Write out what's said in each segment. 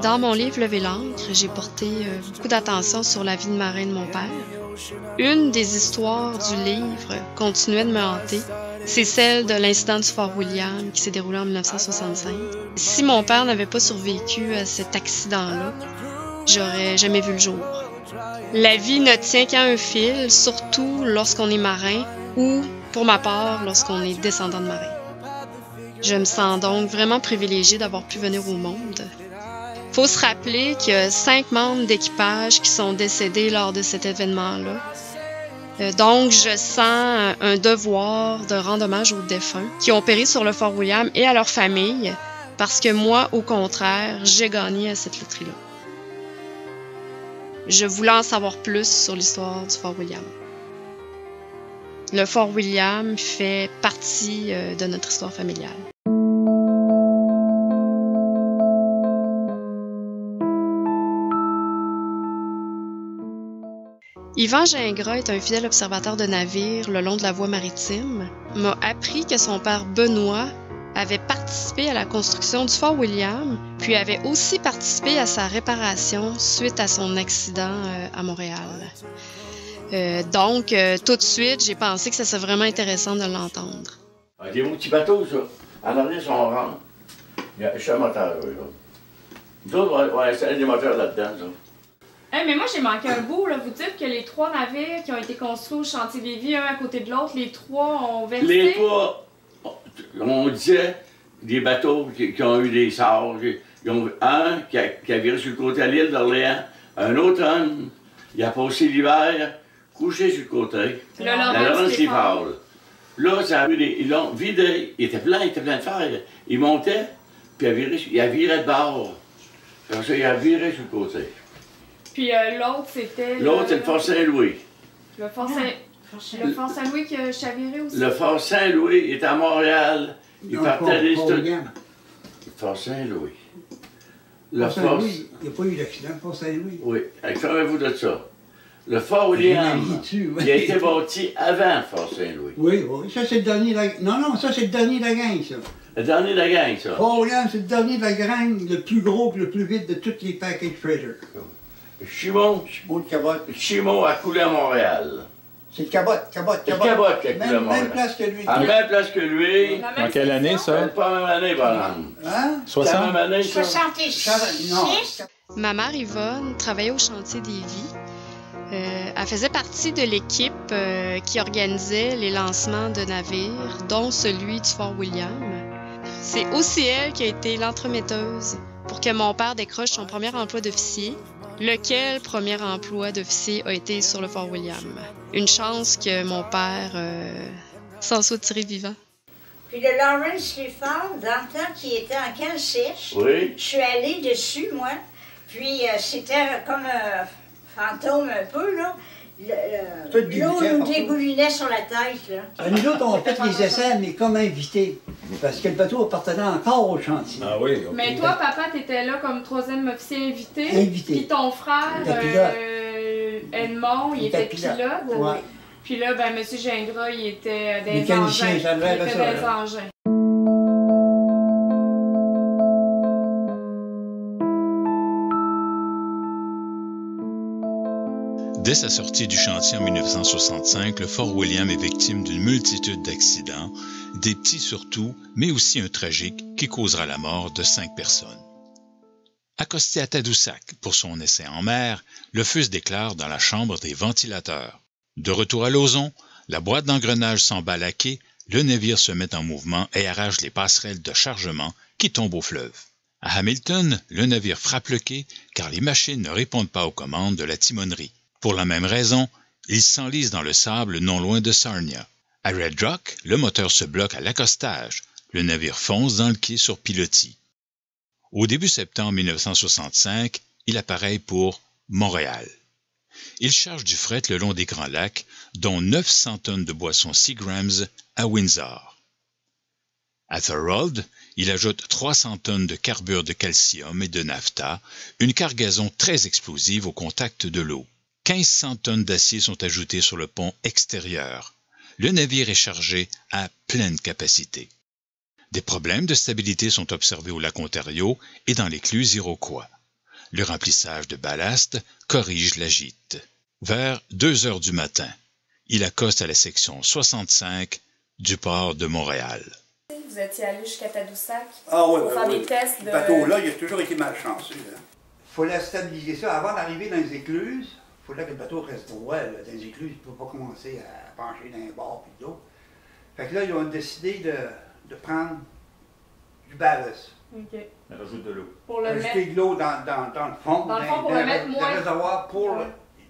Dans mon livre « Lever l'ancre », j'ai porté beaucoup d'attention sur la vie de marin de mon père. Une des histoires du livre continuait de me hanter. C'est celle de l'incident du Fort William qui s'est déroulé en 1965. Si mon père n'avait pas survécu à cet accident-là, j'aurais jamais vu le jour. La vie ne tient qu'à un fil, surtout lorsqu'on est marin ou, pour ma part, lorsqu'on est descendant de marin. Je me sens donc vraiment privilégiée d'avoir pu venir au monde. Faut se rappeler qu'il y a 5 membres d'équipage qui sont décédés lors de cet événement-là. Donc, je sens un devoir de rendre hommage aux défunts qui ont péri sur le Fort William et à leurs familles, parce que moi, au contraire, j'ai gagné à cette loterie-là. Je voulais en savoir plus sur l'histoire du Fort William. Le Fort William fait partie de notre histoire familiale. Yvan Gingras est un fidèle observateur de navires le long de la voie maritime. M'a appris que son père Benoît avait participé à la construction du Fort William, puis avait aussi participé à sa réparation suite à son accident à Montréal. Donc, tout de suite, j'ai pensé que ça serait vraiment intéressant de l'entendre. Des beaux petits bateaux, ça. En arrière, sont orange. Je suis un moteur, là. Nous autres, on va installer des moteurs là-dedans, ça. Hey, mais moi, j'ai manqué un bout, là. Vous dites que les 3 navires qui ont été construits au chantier Lévis, un à côté de l'autre, les 3 ont versé. Les 3, on disait des bateaux qui ont eu des sorts. Ils ont un qui a viré sur le côté à l'île d'Orléans, un autre homme, il a passé l'hiver couché sur le côté. La Laurence-les-Falls. Là, ça a eu ils l'ont vidé, il était plein de fer. Il montait, puis il a viré de bord. Comme ça, il a viré sur le côté. Puis l'autre, c'était... L'autre, c'est le Fort Saint-Louis. Le Fort Saint-Louis qui a chaviré aussi? Le Fort Saint-Louis est à Montréal. Il partait des États. Le Fort Saint-Louis. Le Fort Saint-Louis, il n'y a pas eu d'accident, le Fort Saint-Louis. Oui, informez-vous de ça. Le Fort William, il a été bâti avant le Fort Saint-Louis. Oui, oui, ça c'est le dernier de la... Non, ça c'est le dernier de la gang, ça. Le dernier de la gang, ça. Fort William, c'est le dernier de la gang, le plus gros et le plus vite de tous les package freighters. Chimon de Cabot. Chimon a coulé à Montréal. C'est le Cabot. C'est le Cabot qui a coulé à Montréal. Même place que lui. À la même place que lui. En quelle année, ça? C'est pas la même année, bonhomme. Hein? 60? C'est la même année, ça? 66. Non. Ma mère Yvonne travaillait au chantier Lévis. Elle faisait partie de l'équipe qui organisait les lancements de navires, dont celui du Fort William. C'est aussi elle qui a été l'entremetteuse pour que mon père décroche son premier emploi d'officier, lequel premier emploi d'officier a été sur le Fort William. Une chance que mon père s'en soit tiré vivant. Puis le Laurence-les-Falls, dans le temps qui était en cale sèche, Oui. je suis allée dessus, moi. Puis c'était comme un fantôme un peu, là. L'eau nous dégoulinait sur la tête, là. Nous autres, on fait les essais, mais comme invités. Parce que le bateau appartenait encore au chantier. Ah oui, OK. Mais toi, papa, t'étais là comme 3e officier invité. Invité. Puis ton frère, Edmond, il était pilote. Ouais. Puis là, ben, M. Gingras, il était des Mécanicien, engins. ça devait Il être était ça, des là. engins. Dès sa sortie du chantier en 1965, le Fort William est victime d'une multitude d'accidents, des petits surtout, mais aussi un tragique qui causera la mort de 5 personnes. Accosté à Tadoussac pour son essai en mer, le feu se déclare dans la chambre des ventilateurs. De retour à Lauson, la boîte d'engrenage s'emballe à quai, le navire se met en mouvement et arrache les passerelles de chargement qui tombent au fleuve. À Hamilton, le navire frappe le quai car les machines ne répondent pas aux commandes de la timonerie. Pour la même raison, il s'enlise dans le sable non loin de Sarnia. À Red Rock, le moteur se bloque à l'accostage. Le navire fonce dans le quai sur pilotis. Au début septembre 1965, il appareille pour Montréal. Il charge du fret le long des Grands Lacs, dont 900 tonnes de boissons Seagram's à Windsor. À Thorold, il ajoute 300 tonnes de carbure de calcium et de naphta, une cargaison très explosive au contact de l'eau. 1500 tonnes d'acier sont ajoutées sur le pont extérieur. Le navire est chargé à pleine capacité. Des problèmes de stabilité sont observés au lac Ontario et dans l'écluse Iroquois. le remplissage de ballast corrige la gîte. Vers 2 heures du matin, il accoste à la section 65 du port de Montréal. Vous étiez allé jusqu'à Tadoussac pour faire des tests de... Le bateau-là, il a toujours été malchanceux. Il fallait stabiliser ça. Avant d'arriver dans les écluses, il fallait que le bateau reste droit. Là. Dans les écluses, il ne peut pas commencer à pencher d'un bord puis de l'autre. Fait que là, ils ont décidé de prendre du ballast. OK. Rajoute de l'eau. Pour le Rajouter mettre... de l'eau dans le fond. Dans le fond, pour le mettre moins... Le réservoir pour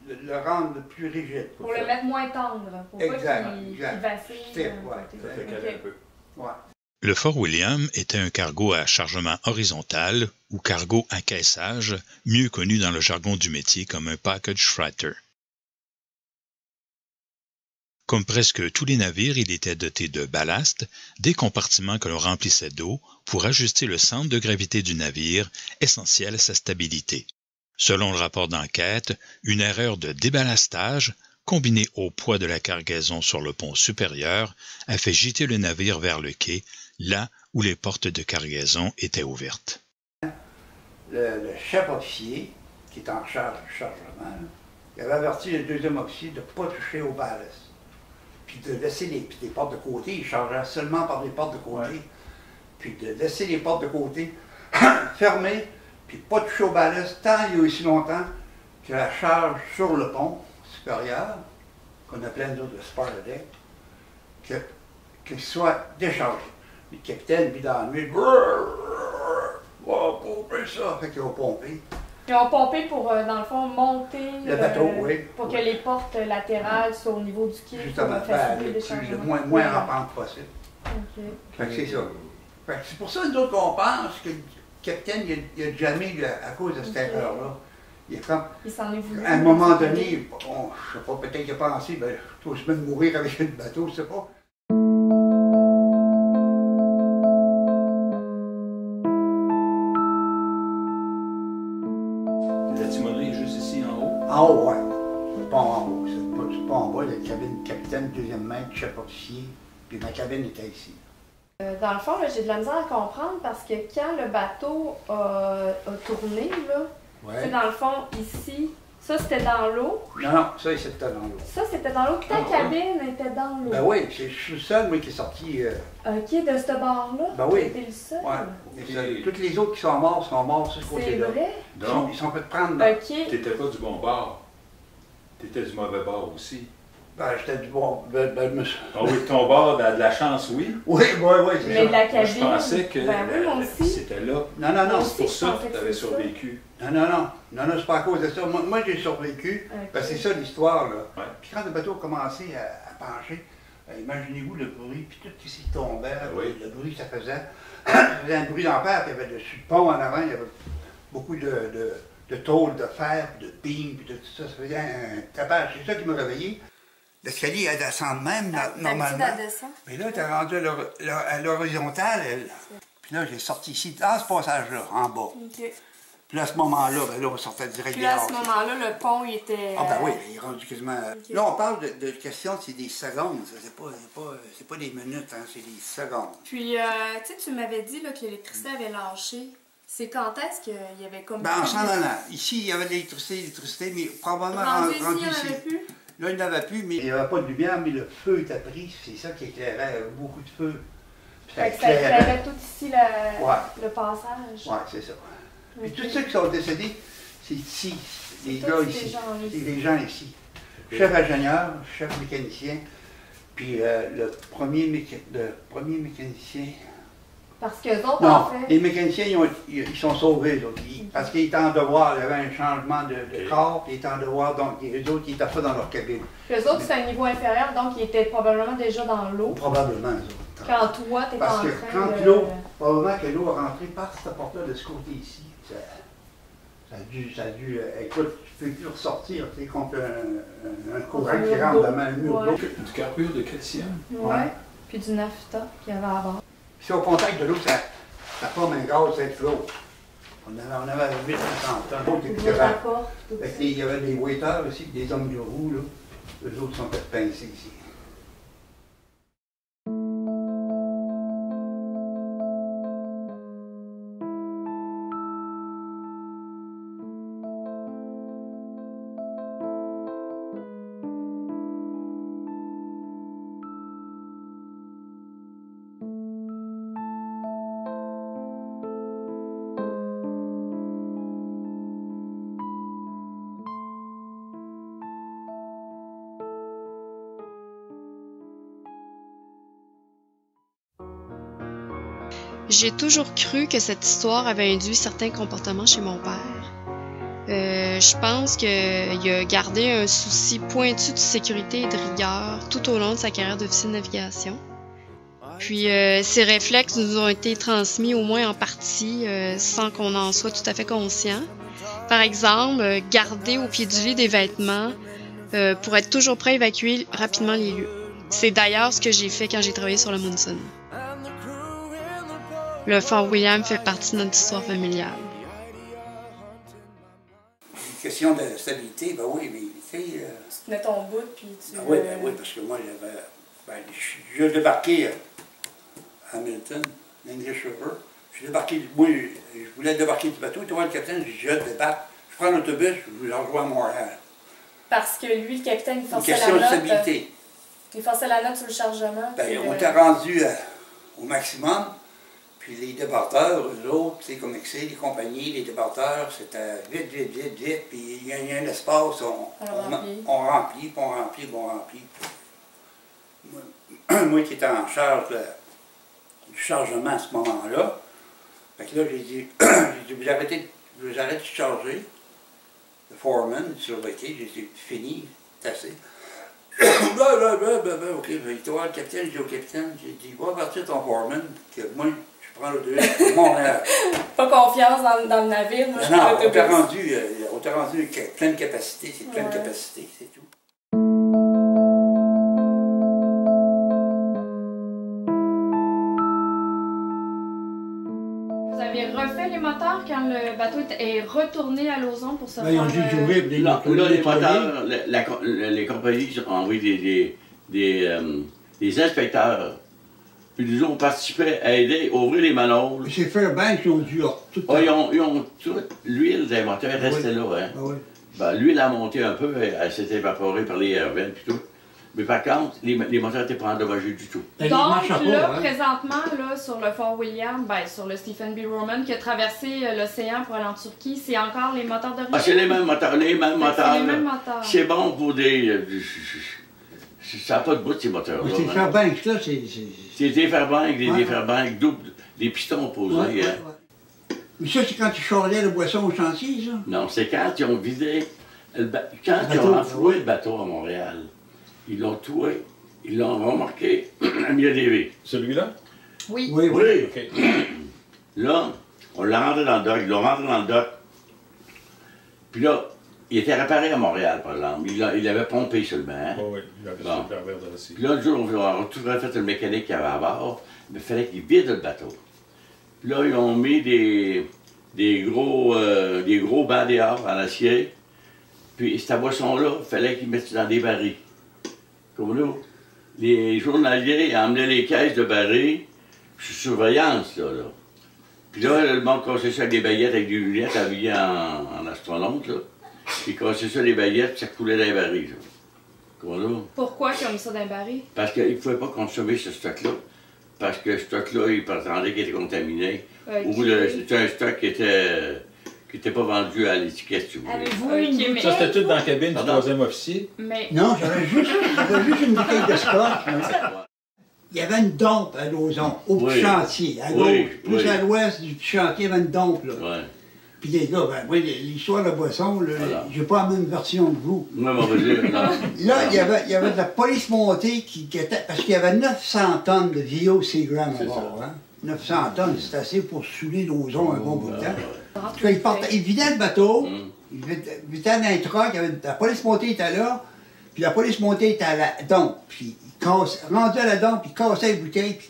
le rendre plus rigide. Pour le mettre moins tendre. Pour Exact, pas qu'il exact. vacille. Stiff, Ça fait caler un peu. Ouais. Le Fort William était un cargo à chargement horizontal ou cargo à caissage, mieux connu dans le jargon du métier comme un package freighter. Comme presque tous les navires, il était doté de ballast, des compartiments que l'on remplissait d'eau pour ajuster le centre de gravité du navire, essentiel à sa stabilité. Selon le rapport d'enquête, une erreur de déballastage, combinée au poids de la cargaison sur le pont supérieur, a fait gîter le navire vers le quai, là où les portes de cargaison étaient ouvertes. Le chef officier, qui est en charge du chargement, il avait averti le deuxième officier de ne pas toucher au ballast. Puis de laisser les portes de côté, il chargeait seulement par les portes de côté. Ouais. Puis de laisser les portes de côté fermées, puis pas toucher au ballast tant il y a aussi longtemps que la charge sur le pont supérieur, qu'on appelait nous le spar deck, qu'il soit déchargé. Le capitaine, puis dans le nuit, on va pomper ça. Fait qu'ils ont pompé. Ils ont pompé pour, dans le fond, monter le bateau, oui. Pour que les portes latérales soient au niveau du quai. Justement, le moins rampante possible. OK. Fait que c'est ça. Fait que c'est pour ça, nous autres, qu'on pense que le capitaine, il a jamais, à cause de cette erreur-là, il est comme... Il s'en est voulu. À un moment donné, bon, je sais pas, peut-être qu'il a pensé, ben, je dois même mourir avec le bateau, je sais pas. En haut, oui. C'est pas en haut. C'est pas en bas. La cabine capitaine, deuxième maître, chef officier. Puis ma cabine était ici. Dans le fond, j'ai de la misère à comprendre parce que quand le bateau a tourné, là, dans le fond, ici, ça c'était dans l'eau. Non, ça c'était dans l'eau. Ça c'était dans l'eau. Ta cabine était dans l'eau. Ben oui, je suis le seul, moi, qui est sorti. OK, de ce bord-là? Ben oui. T'es le seul? Ouais. Toutes les autres qui sont morts sur ce côté-là. C'est vrai? Ils sont fait prendre. OK. T'étais pas du bon bord. T'étais du mauvais bord aussi. Ben, j'étais du bon. Ah oui, ton bord, de la chance, oui. Oui, c'est mais ça. De la cabine. Je pensais que c'était là. Non. C'est pour ça que tu avais survécu. Non, c'est pas à cause de ça. Moi j'ai survécu. Okay. Parce que c'est ça l'histoire, là. Ouais. Puis quand le bateau a commencé à pencher, imaginez-vous le bruit, puis tout qui s'y tombait, le bruit que ça faisait. Ça faisait un bruit d'enfer, puis il y avait dessus le pont en avant, il y avait beaucoup de tôles de fer, puis de beams, puis de tout ça. Ça faisait un tapage. C'est ça qui m'a réveillé. L'escalier, elle descend de même, normalement. Mais là, tu es rendu à l'horizontale, puis là, j'ai sorti ici, dans ce passage-là, en bas. Okay. Puis à ce moment-là, on sortait direct Puis à ce moment-là, le pont, il était... Ah ben oui, il est rendu quasiment... Okay. Là, on parle de questions, c'est des secondes, c'est pas des minutes, hein, c'est des secondes. Puis, tu m'avais dit là, que l'électricité avait lâché. C'est quand est-ce qu'il y avait comme... Ben, en s'en allant. Ici, il y avait de l'électricité, mais probablement rendu ici. Il n'y en avait plus? Là, il n'y en avait plus, mais il n'y avait pas de lumière, mais le feu était pris. C'est ça qui éclairait, beaucoup de feu. Ça éclairait tout ici le passage. Oui, c'est ça. Puis tous ceux qui sont décédés, c'est ici, les gars ici. C'est les gens ici. Chef ingénieur, chef mécanicien, puis le premier mécanicien. Parce qu'eux autres, non, en fait... les mécaniciens, ils sont sauvés, là, parce qu'ils étaient en devoir, il y avait un changement de corps, puis ils étaient en devoir, donc les autres, ils n'étaient pas dans leur cabine. Les autres, c'est un niveau inférieur, donc ils étaient probablement déjà dans l'eau. Probablement, eux autres. Quand toi, tu étais en train de... Parce que quand l'eau, probablement que l'eau est rentrée par cette porte-là de ce côté ici, ça a dû, écoute, tu ne peux plus ressortir, tu sais, contre un courant qui rentre dans un mur d'eau. Du carbure de calcium? Oui, puis du naphta qu'il y avait à bord. Si au contact de l'eau, ça forme un gaz, ça flot. On avait 800 tonnes. Il y avait des waiters aussi, des hommes de roue, là. Eux autres sont fait pincer ici. J'ai toujours cru que cette histoire avait induit certains comportements chez mon père. Je pense qu'il a gardé un souci pointu de sécurité et de rigueur tout au long de sa carrière d'officier de navigation. Puis ces réflexes nous ont été transmis au moins en partie sans qu'on en soit tout à fait conscient. Par exemple, garder au pied du lit des vêtements pour être toujours prêt à évacuer rapidement les lieux. C'est d'ailleurs ce que j'ai fait quand j'ai travaillé sur le Munson. Le Fort William fait partie de notre histoire familiale. Question de stabilité, ben oui, mais tu sais... Tu te mets ton bout, puis tu... oui, ben oui, parce que moi, j'avais... Ben, je débarqué à Hamilton, l'English River. Je débarqué, moi, je voulais débarquer du bateau, tu vois, le capitaine, je débarque, je prends l'autobus, je rejoins à Montréal. Parce que lui, le capitaine, il forçait la question note... de stabilité. Il forçait la note sur le chargement. Ben, on était rendu au maximum. Puis les débardeurs, eux autres, tu sais, comme c'est, les compagnies, les débardeurs, c'était vite, vite, vite, vite. Puis il y a un espace, on remplit, puis on remplit, puis on remplit. Moi qui étais en charge du chargement à ce moment-là, fait que là, j'ai dit, vous arrêtez de charger. Le foreman, sur le quai, j'ai dit, fini, c'est assez. OK, tu vois, le capitaine, j'ai dit au capitaine, j'ai dit, va partir ton foreman, que moi, je prends l'autobus pour Montréal. Pas confiance dans le navire, moi, je prends l'autobus. On t'a rendu pleine capacité, c'est pleine capacité, c'est tout. Vous avez refait les moteurs quand le bateau est retourné à Lauson pour se faire... Ils ont juste ouvert là, les moteurs, les compagnies ont envoyé des inspecteurs. Puis nous ont participé à aider à ouvrir les manœuvres. C'est Fairbanks qui ont dû tout. Ils ont tout. L'huile des moteurs restait là. Hein. Ah oui. Ben, l'huile a monté un peu, elle s'est évaporée par les airvents et tout. Mais par contre, les moteurs n'étaient pas endommagés du tout. Donc là, présentement, là, sur le Fort William, ben, sur le Stephen B. Roman qui a traversé l'océan pour aller en Turquie, c'est encore les moteurs d'origine? Ah, c'est les mêmes moteurs, C'est les mêmes moteurs. C'est bon pour des... ça n'a pas de bout, ces moteurs-là. C'est Fairbanks, là, c'est... C'est des Fairbanks, des Fairbanks doubles, des pistons opposés. Mais ça, c'est quand tu chargeais le boisson au chantier, ça? Non, c'est quand ils ont vidé... Quand ils ont enfoué le bateau à Montréal, ils l'ont tué, ils l'ont remorqué à Mieux-des-Vies. Celui-là? Oui. Oui. Okay. Là, on l'a rentré dans le dock, ils l'ont rentré dans le dock. Puis là, il était réparé à Montréal, par exemple. Il avait pompé seulement. Hein? Oui, il avait sur le pervers de l'acier. Puis là, un jour, on a tout refait le mécanique qu'il y avait à bord, mais il fallait qu'il vide le bateau. Puis là, ils ont mis des gros bancs dehors en acier. Puis cette boisson-là, il fallait qu'ils mettent dans des barils. Comme là, les journaliers emmenaient les caisses de barils, sous surveillance, là. Puis là, le monde cassait ça avec des baguettes, avec des lunettes habillées en astronaute, là. Puis cassait ça des baguettes, puis ça coulait dans les barils, là. Comme là. Pourquoi ils ont mis ça dans les barils? Parce qu'ils ne pouvaient pas consommer ce stock-là. Parce que ce stock-là, ils prétendaient qu'il était contaminé. Ou c'était un stock qui était pas vendu à l'étiquette, si vous voulez. Avez-vous une bouteille? Ça, c'était tout dans la cabine du troisième officier? Mais... Non, j'avais juste une bouteille de scotch. Il y avait une dompe à Lauson, au petit chantier, à gauche. Plus à l'ouest du petit chantier, il y avait une dompe, là. Ouais. Puis les gars, ben, moi, l'histoire de la boisson, j'ai pas la même version que vous. Moi, on va dire, là, il y avait de la police montée qui était... Parce qu'il y avait 900 tonnes de VO Seagram à bord, hein. 900 tonnes, c'est assez pour saouler Lauson un bon bout de temps. Il vidait le bateau, il vidait dans un truck, la police montée était là, puis la police montée était à la dompe. Puis il rendait à la dompe, puis il cassait les bouteilles, puis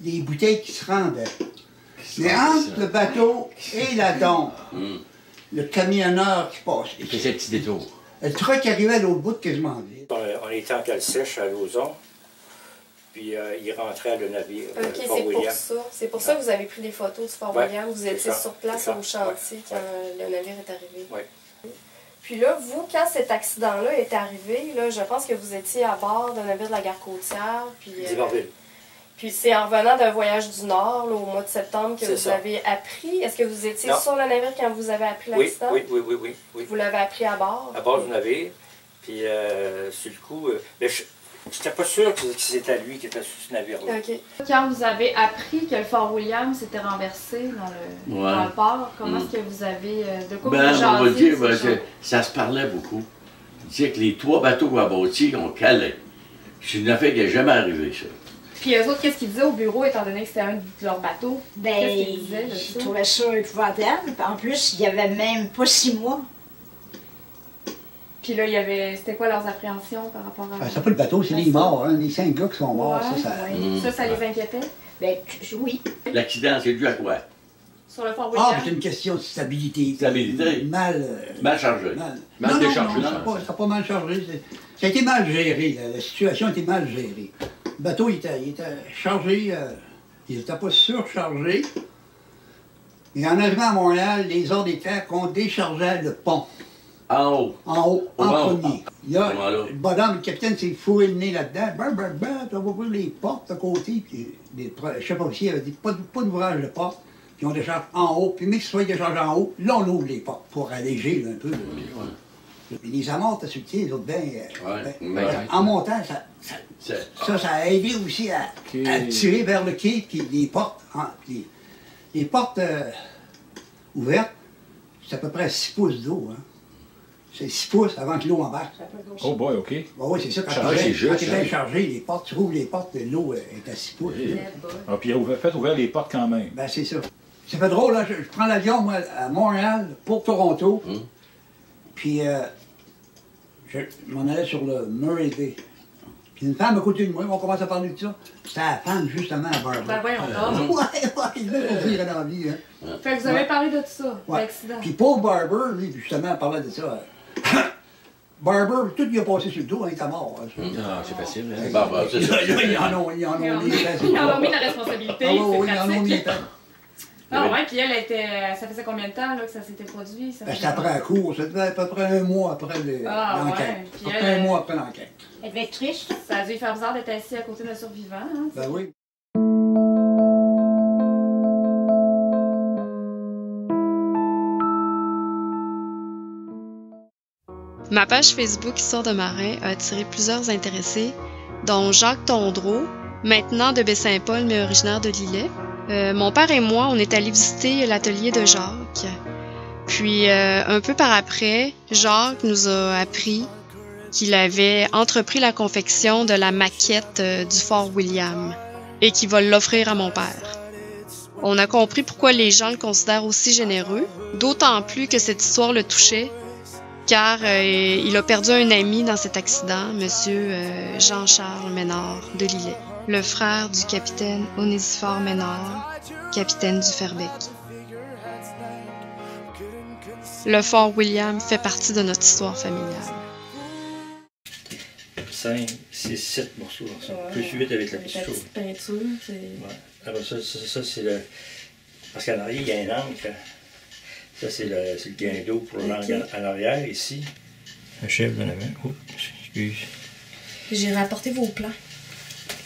les bouteilles qui se rendaient. Mais entre le bateau et la dompe, le camionneur qui passe. Il faisait un petit détour. Le truck arrivait à l'autre bout de quasiment vide. On était en cale sèche à Lauson, puis il rentrait à le navire. OK, Fort William. c'est pour ça que vous avez pris des photos du Fort William. Vous étiez sur place au chantier quand le navire est arrivé. Oui. Puis là, vous, quand cet accident-là est arrivé, là, je pense que vous étiez à bord d'un navire de la gare côtière. Puis c'est en revenant d'un voyage du Nord, là, au mois de septembre, que vous avez appris. Est-ce que vous étiez sur le navire quand vous avez appris l'accident? Oui. Vous l'avez appris à bord? À bord du navire. Puis sur le coup, J'étais pas sûr que c'était lui qui était sur ce navire-là. OK. Quand vous avez appris que le Fort William s'était renversé dans le port, comment est-ce que vous avez... de quoi vous on va dire, jasez, ça se parlait beaucoup. Il disait que les 3 bateaux à bâtir, on calait. C'est une affaire qui n'est jamais arrivée, ça. Puis eux autres, qu'est-ce qu'ils disaient au bureau, étant donné que c'était un de leurs bateaux? Ben, qu'est-ce qu'ils disaient de ça? ils trouvaient ça épouvantable. En plus, il n'y avait même pas 6 mois. Puis là, c'était quoi leurs appréhensions par rapport à... C'est pas le bateau, c'est les morts, hein, les 5 gars qui sont morts. Ouais, ça les inquiétait? Ben, oui. L'accident, c'est dû à quoi? Sur le Fort William? C'est une question de stabilité. Stabilité. Mal chargé. Mal déchargé. Non, ça n'a pas mal chargé. Ça a été mal géré. La situation a été mal gérée. Le bateau, il était chargé, il n'était pas surchargé. Et en arrivant à Montréal, les ordres étaient qu'on déchargeait le pont. En haut. En haut, en premier. Le bonhomme, le capitaine s'est fourré le nez là-dedans. On va ouvrir les portes de côté. Puis le chef officier avait dit pas d'ouvrage de porte. Puis on décharge en haut. Puis mais que ce soit déchargé en haut, là on ouvre les portes pour alléger là, un peu. Les amarres étaient subtiles, les autres en montant, ça a aidé aussi à tirer vers le quai. Puis les portes, les portes ouvertes, c'est à peu près 6 pouces d'eau. Hein. C'est 6 pouces avant que l'eau embarque. Oh boy, OK. Oui, c'est ça. Quand tu es chargé, les portes, tu ouvres les portes, l'eau est à 6 pouces. Ah, puis il a fait ouvrir les portes quand même. Ben, c'est ça. Ça fait drôle, là. Je prends l'avion, moi, à Montréal, pour Toronto. Puis, je m'en allais sur le Murray Bay. Puis une femme à côté de moi, on commence à parler de ça. C'était la femme, justement, à Barber. Ben voyons donc. Ouais, il veut dire dans la vie, hein. Fait que vous avez parlé de ça, ouais. l'accident. Puis Paul Barber, lui, justement, parlait de ça. Barber, tout lui a passé sur le dos, il était mort. Ah, c'est facile. Ils en ont mis la responsabilité, ah, oui, c'est ils en ont mis pratique. Ah ouais, puis elle était... Ça faisait combien de temps là, que ça s'était produit? C'était après la cour, ça devait à peu près un mois après l'enquête. Ouais. Après un mois après l'enquête. Elle devait être triste. Ça a dû faire bizarre d'être assis à côté d'un survivant. Hein? Ben oui. Ma page Facebook Histoire de marin a attiré plusieurs intéressés, dont Jacques Tondreau, maintenant de Baie-Saint-Paul mais originaire de Lillet. Mon père et moi, on est allés visiter l'atelier de Jacques. Puis, un peu par après, Jacques nous a appris qu'il avait entrepris la confection de la maquette du Fort William et qu'il va l'offrir à mon père. On a compris pourquoi les gens le considèrent aussi généreux, d'autant plus que cette histoire le touchait, car il a perdu un ami dans cet accident, Monsieur Jean-Charles Ménard de Lillet, le frère du capitaine Onésiphore Ménard, capitaine du Ferbec. Le Fort William fait partie de notre histoire familiale. 5, 6, 7 morceaux ensemble. Plus 8 avec la petite chose. Peinture, c'est... Ouais. Alors ça c'est le... Parce qu'en arrière, il y a un ancre. Ça, c'est le gain d'eau pour l'angle en arrière, ici. Un chef de la main. Oups, excuse. J'ai rapporté vos plans.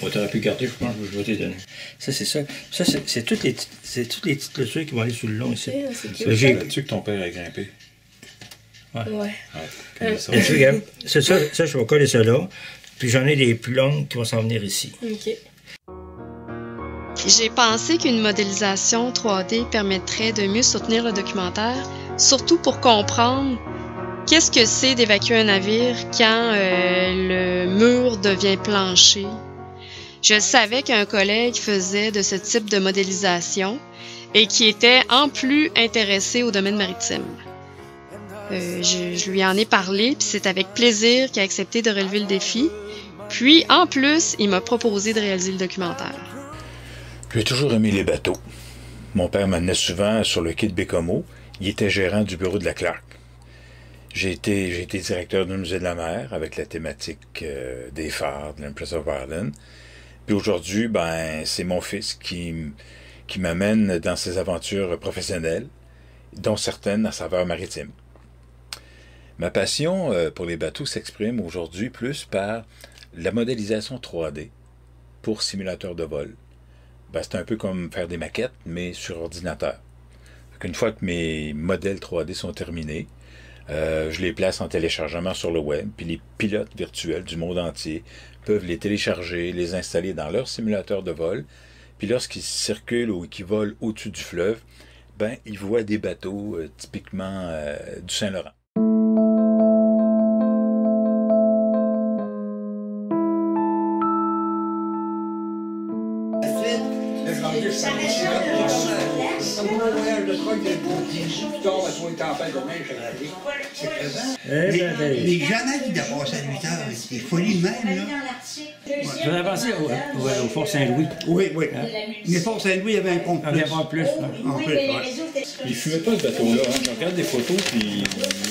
On t'aurait pu garder, je pense, je vais te les donner. Ça, c'est ça. Ça, c'est toutes les petites clôtures qui vont aller sous le long ici. C'est là-dessus que ton père a grimpé. Ouais. Regarde, ça, je vais coller ça là. Puis j'en ai des plus longues qui vont s'en venir ici. OK. J'ai pensé qu'une modélisation 3D permettrait de mieux soutenir le documentaire, surtout pour comprendre qu'est-ce que c'est d'évacuer un navire quand le mur devient plancher. Je savais qu'un collègue faisait de ce type de modélisation et qui était en plus intéressé au domaine maritime. Je lui en ai parlé, puis c'est avec plaisir qu'il a accepté de relever le défi. Puis, en plus, il m'a proposé de réaliser le documentaire. J'ai toujours aimé les bateaux. Mon père m'amenait souvent sur le quai de Bécomo. Il était gérant du bureau de la Clark. J'ai été directeur du musée de la mer avec la thématique des phares de l'Empress of Ireland. Puis aujourd'hui, c'est mon fils qui m'amène dans ses aventures professionnelles, dont certaines à saveur maritime. Ma passion pour les bateaux s'exprime aujourd'hui plus par la modélisation 3D pour simulateur de vol. C'est un peu comme faire des maquettes, mais sur ordinateur. Une fois que mes modèles 3D sont terminés, Je les place en téléchargement sur le web, puis les pilotes virtuels du monde entier peuvent les télécharger, les installer dans leur simulateur de vol, puis lorsqu'ils circulent ou qu'ils volent au-dessus du fleuve, ben, ils voient des bateaux typiquement du Saint-Laurent. Les jamais qui dépassaient à 8 heures, c'est folie de même, là. Vous avez pensé au Fort Saint-Louis? Oui, oui. Mais Fort Saint-Louis, il y avait un compte plus. Il y avait un plus, En plus, ouais. Il ne fumait pas ce bateau-là. Hein. Je regarde des photos, puis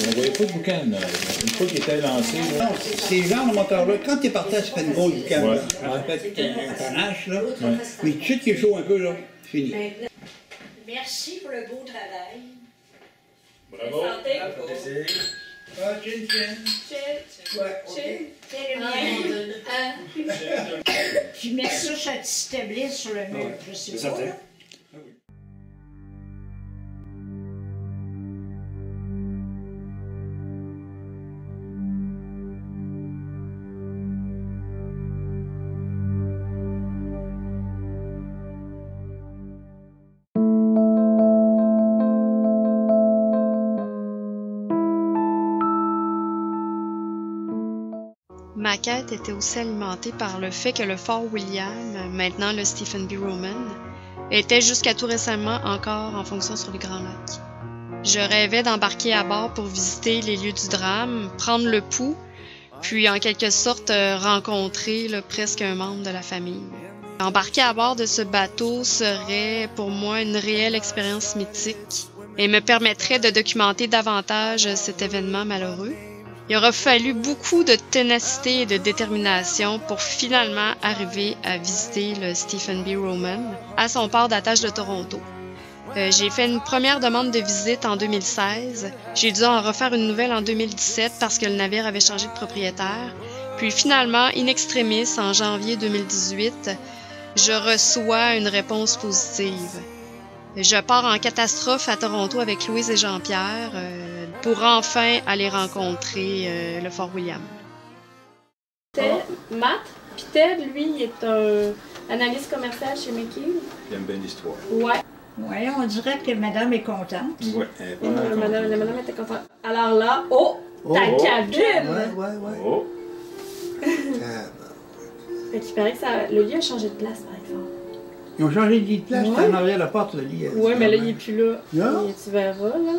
on ne voyait pas de boucan. Une fois qu'il était lancé. Là. Non, ces genres de moteurs-là, quand tu es parti à Spengo, du Canada, ouais. Fait un panache, là. Ouais. Mais tout de suite qu'il est chaud un peu, là, fini. Merci pour le beau travail. Bravo. Santé. Ah, chin, chin. Ouais, ok. Puis mettre ça sur la petite tablette sur le mur, je sais pas. Là. Ma quête était aussi alimentée par le fait que le Fort William, maintenant le Stephen B. Roman, était jusqu'à tout récemment encore en fonction sur les Grands Lacs. Je rêvais d'embarquer à bord pour visiter les lieux du drame, prendre le pouls, puis en quelque sorte rencontrer presque un membre de la famille. Embarquer à bord de ce bateau serait pour moi une réelle expérience mythique et me permettrait de documenter davantage cet événement malheureux. Il aura fallu beaucoup de ténacité et de détermination pour finalement arriver à visiter le Stephen B. Roman à son port d'attache de Toronto. J'ai fait une première demande de visite en 2016. J'ai dû en refaire une nouvelle en 2017 parce que le navire avait changé de propriétaire. Puis finalement, in extremis, en janvier 2018, je reçois une réponse positive. Je pars en catastrophe à Toronto avec Louise et Jean-Pierre pour enfin aller rencontrer le Fort William. Matt, puis Ted, lui, il est un analyste commercial chez McKinney. Il aime bien l'histoire. Ouais. Oui, on dirait que madame est contente. Oui, madame était contente. Alors là, ta cabine! Ouais. Oh! Fait qu'il paraît que le lit a changé de place, par exemple. Ils ont changé de lit de place, c'était en arrière de la porte, le lit. Oui, mais là, il n'est plus là. Non? Tu verras, là.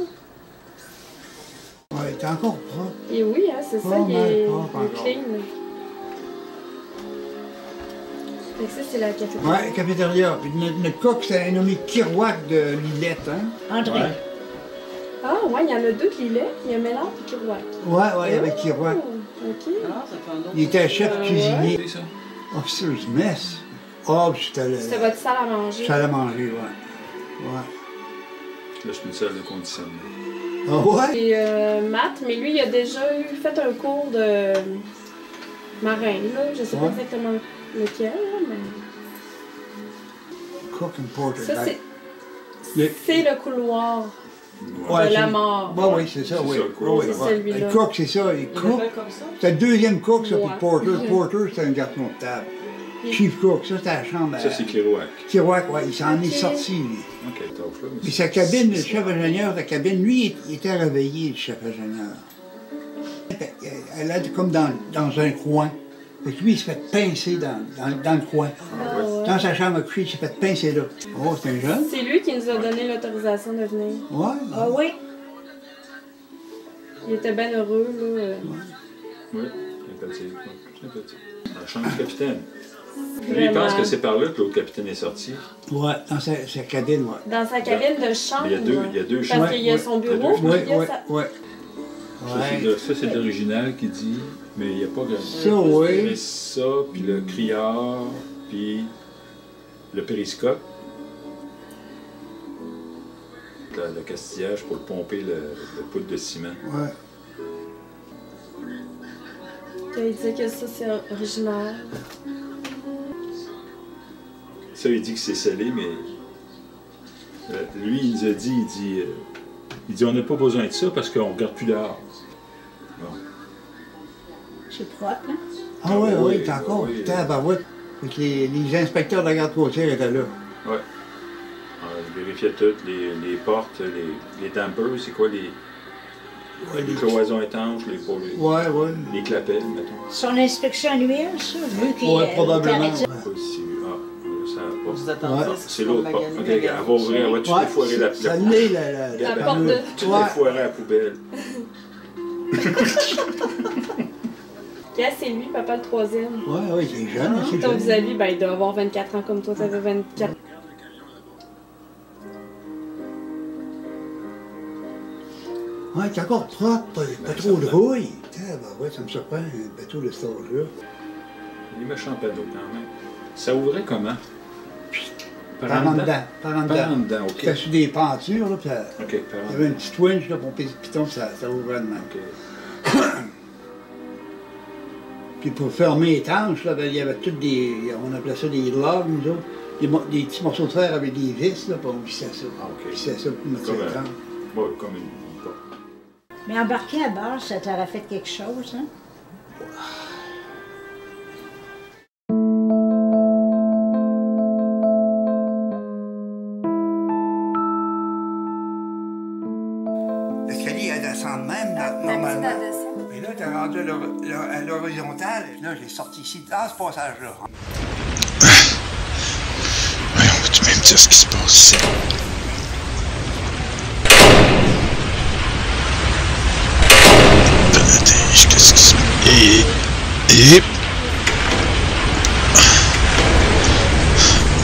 Oui, il est encore propre. Et oui, hein, c'est ça, il est clean. Fait que ça, c'est la cafétéria. Oui, cafétéria. Puis notre coq, c'est nommé Kirouac de Lillette, hein? André. Ouais. Ah, ouais, il y en a deux qui Lillette, il y a Mélange et Kirouac. Ouais, il y avait Kirouac. OK. Ah, ça fait un autre. Il était chef cuisinier. C'est ça. Officer's Mess. Oh, c'était C'était votre salle à manger. Salle à manger, ouais. Là, c'est une salle de conditionnement. Ah ouais? Et Matt, mais lui, il a déjà fait un cours de marin, là. Je sais pas exactement lequel, là, mais... Cook and Porter. Ça, c'est le couloir de la mort. Oui, c'est ça, oui. C'est celui-là. Le cook, c'est ça. Le cook, c'est le deuxième cook, ça, puis Porter. Porter, c'est un garçon de table. Chief Cook, ça, c'était la chambre. Ça, c'est Kirouac. Kirouac, oui, il s'en est sorti, lui. OK, top, là. Puis sa cabine, le chef ingénieur de la cabine, lui, il était réveillé, le chef ingénieur. Elle est comme dans un coin. Fait que lui, il s'est fait pincer dans le coin. Dans sa chambre à coucher, il s'est fait pincer là. Oh, c'est un jeune. C'est lui qui nous a donné l'autorisation de venir. Ouais. Ah oui? Il était bien heureux, là. Oui, sympathique. La chambre du capitaine. Lui, il pense que c'est par là que l'autre capitaine est sorti. Ouais, dans sa cabine, ouais. Dans sa cabine de chambre. Il y a deux chambres. Parce qu'il y a son bureau. Oui. Ça, c'est l'original qui dit, mais il n'y a pas de... Ça, oui. Mais ça, puis le criard, puis le périscope. Le castillage pour pomper le poudre de ciment. Ouais. Il dit que ça, c'est original. Ça, il dit que c'est scellé, mais lui, il nous a dit, Il dit, on n'a pas besoin de ça parce qu'on ne regarde plus dehors. Bon. C'est propre, hein? Ah oui, oui, t'es encore. Oui. Tabarouette. Les inspecteurs de la garde côtière étaient là. Oui. Ils vérifiaient toutes, les portes, les dampers, c'est quoi les cloisons étanches, les clapets, mettons. Son inspection annuelle, ça, vu qu'il Oui, probablement. Vous attendez, c'est l'autre porte. OK, elle va ouvrir, elle va tout défoirer la Ça l'est, la porte de... Tout défoirer la poubelle. C'est lui, papa, le troisième. Oui, c'est jeune. C'est Ton jeune. vis-à-vis, il doit avoir 24 ans comme toi, t'avais 24. Ouais, c'est encore propre, pas trop de rouille. Ouais, ça me surprend, un bateau de cet âge-là. Les méchants panneaux, quand même. Ça ouvrait comment? Par en dedans. Par en dedans, OK. C'était sur des pentures, là, puis OK, il y avait une petite winch là, pour péter le piton, puis ça ouvrait de même. OK. Puis pour fermer les tanches, là, ben, il y avait toutes on appelait ça des logs, nous autres. Des petits morceaux de fer avec des vis, là, puis on vissait ça. Ah, OK. On vissait ça pour mettre sur les tanches. Oui, comme une porte. Mais embarquer à bord, ça t'aurait fait quelque chose, hein? L'escalier, elle descend même, normalement. Mais là, t'es rendu à l'horizontale. Là, j'ai sorti ici, dans ce passage-là. Voyons, peux-tu même dire ce qui se passe ici? Qu'est-ce qui se passe? Et...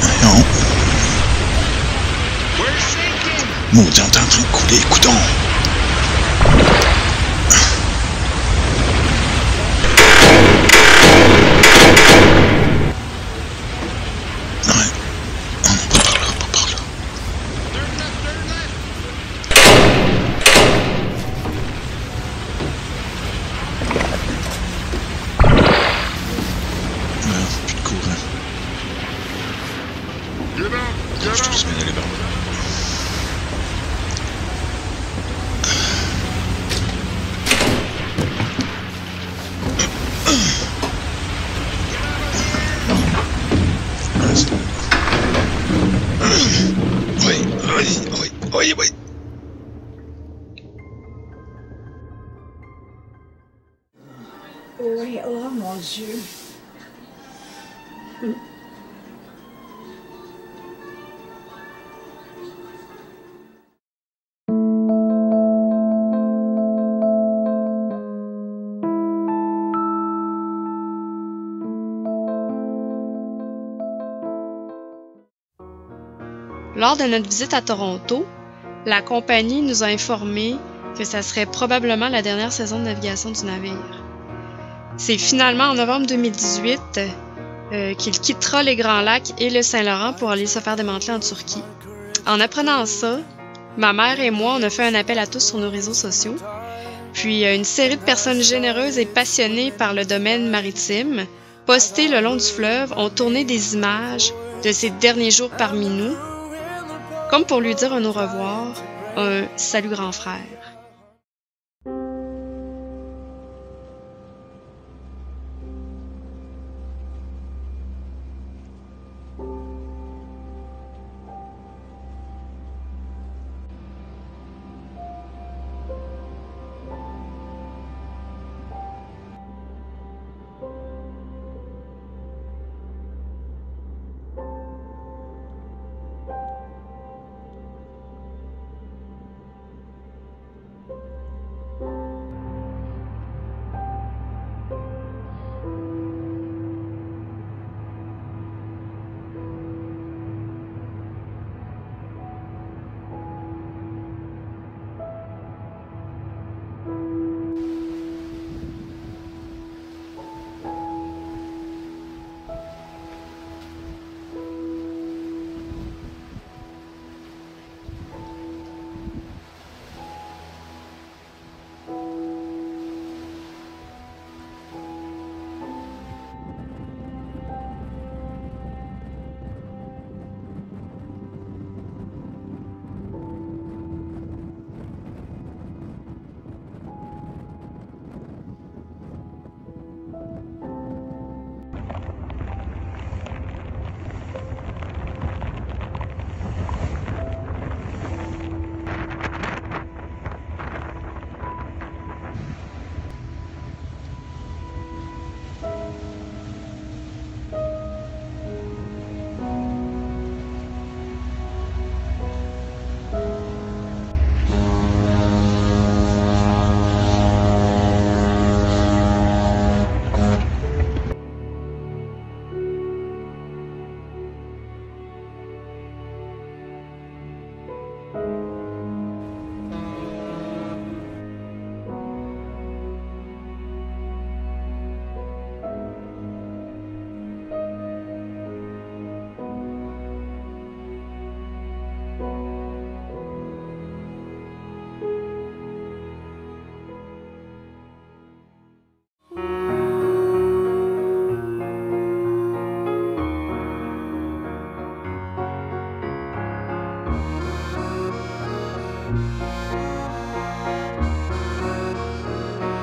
Voyons. Maudit, on est en train de couler, coudon. Oui. Oui, oh mon Dieu. Lors de notre visite à Toronto, la compagnie nous a informé que ça serait probablement la dernière saison de navigation du navire. C'est finalement en novembre 2018 qu'il quittera les Grands Lacs et le Saint-Laurent pour aller se faire démanteler en Turquie. En apprenant ça, ma mère et moi, on a fait un appel à tous sur nos réseaux sociaux. Puis une série de personnes généreuses et passionnées par le domaine maritime, postées le long du fleuve, ont tourné des images de ces derniers jours parmi nous, comme pour lui dire un au revoir, un salut grand frère.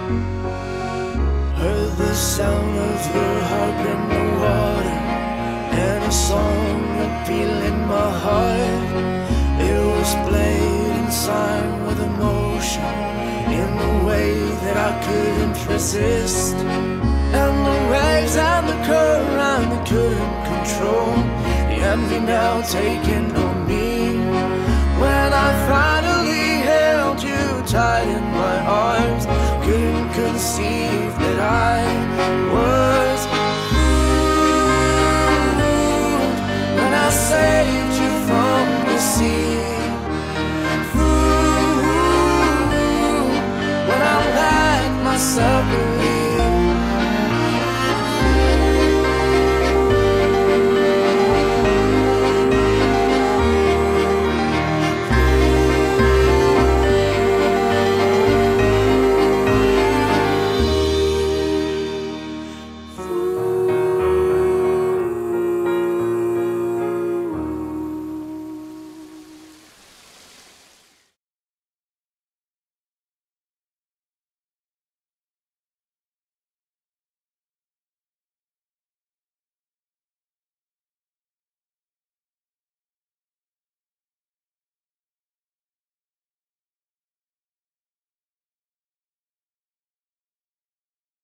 Heard the sound of your harp in the water, and a song appeal in my heart. It was played and sung with emotion in a way that I couldn't resist. And the waves and the current I couldn't control, the envy now taking on me. When I finally held you tight in my arms, couldn't conceive that I was fooled. When I saved you from the sea, fooled. When I let myself believe